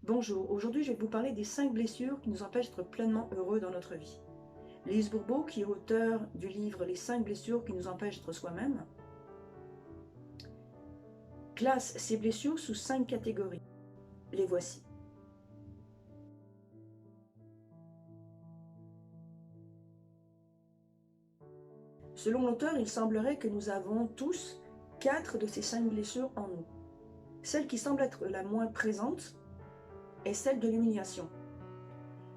Bonjour, aujourd'hui je vais vous parler des 5 blessures qui nous empêchent d'être pleinement heureux dans notre vie. Lise Bourbeau, qui est auteur du livre Les 5 blessures qui nous empêchent d'être soi-même, classe ces blessures sous 5 catégories. Les voici. Selon l'auteur, il semblerait que nous avons tous 4 de ces 5 blessures en nous. Celle qui semble être la moins présente est celle de l'humiliation.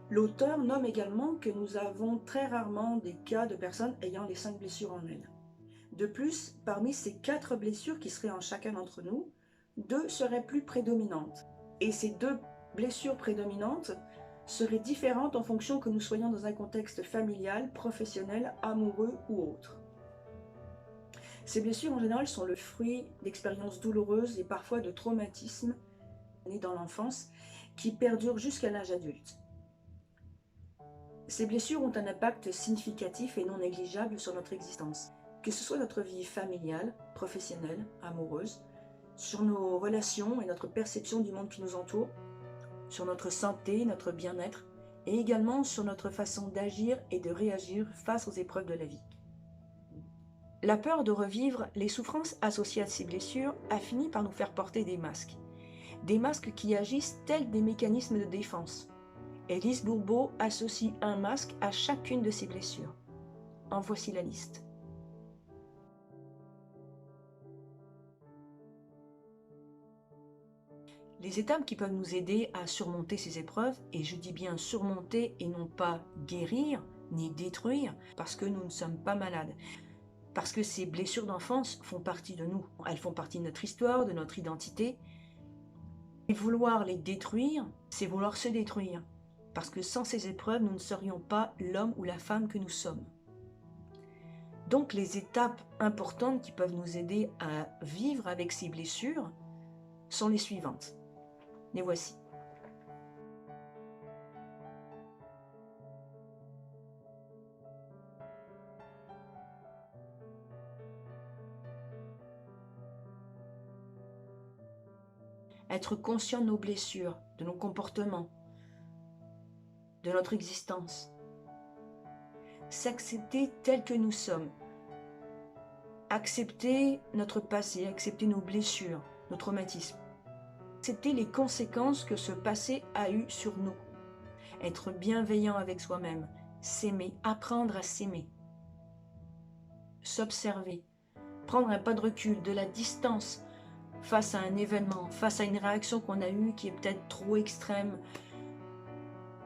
L'auteur nomme également que nous avons très rarement des cas de personnes ayant les 5 blessures en elles. De plus, parmi ces 4 blessures qui seraient en chacun d'entre nous, 2 seraient plus prédominantes. Et ces 2 blessures prédominantes seraient différentes en fonction que nous soyons dans un contexte familial, professionnel, amoureux ou autre. Ces blessures en général sont le fruit d'expériences douloureuses et parfois de traumatismes nés dans l'enfance qui perdurent jusqu'à l'âge adulte. Ces blessures ont un impact significatif et non négligeable sur notre existence, que ce soit notre vie familiale, professionnelle, amoureuse, sur nos relations et notre perception du monde qui nous entoure, sur notre santé, notre bien-être, et également sur notre façon d'agir et de réagir face aux épreuves de la vie. La peur de revivre les souffrances associées à ces blessures a fini par nous faire porter des masques qui agissent tels des mécanismes de défense. Et Lise Bourbeau associe un masque à chacune de ces blessures. En voici la liste. Les étapes qui peuvent nous aider à surmonter ces épreuves, et je dis bien surmonter et non pas guérir ni détruire, parce que nous ne sommes pas malades. Parce que ces blessures d'enfance font partie de nous. Elles font partie de notre histoire, de notre identité. Et vouloir les détruire, c'est vouloir se détruire. Parce que sans ces épreuves, nous ne serions pas l'homme ou la femme que nous sommes. Donc les étapes importantes qui peuvent nous aider à vivre avec ces blessures sont les suivantes. Les voici. Être conscient de nos blessures, de nos comportements, de notre existence. S'accepter tel que nous sommes. Accepter notre passé, accepter nos blessures, nos traumatismes. Accepter les conséquences que ce passé a eues sur nous. Être bienveillant avec soi-même, s'aimer, apprendre à s'aimer. S'observer, prendre un pas de recul, de la distance face à un événement, face à une réaction qu'on a eue qui est peut-être trop extrême,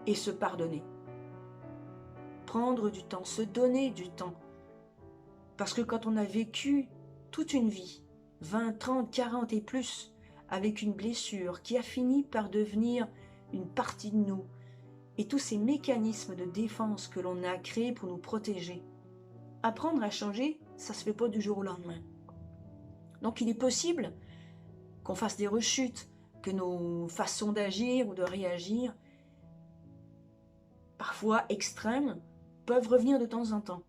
et se pardonner. Prendre du temps, se donner du temps. Parce que quand on a vécu toute une vie, 20, 30, 40 et plus, avec une blessure qui a fini par devenir une partie de nous, et tous ces mécanismes de défense que l'on a créés pour nous protéger, apprendre à changer, ça ne se fait pas du jour au lendemain. Donc il est possible qu'on fasse des rechutes, que nos façons d'agir ou de réagir, parfois extrêmes, peuvent revenir de temps en temps.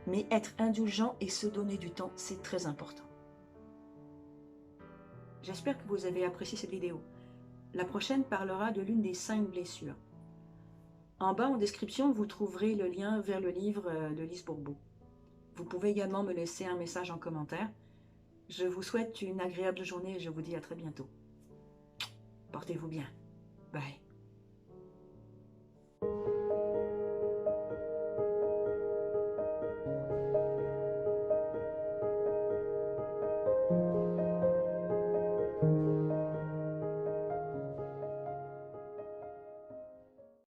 Mais être indulgent et se donner du temps, c'est très important. J'espère que vous avez apprécié cette vidéo. La prochaine parlera de l'une des 5 blessures. En bas en description, vous trouverez le lien vers le livre de Lise Bourbeau. Vous pouvez également me laisser un message en commentaire. Je vous souhaite une agréable journée et je vous dis à très bientôt. Portez-vous bien. Bye.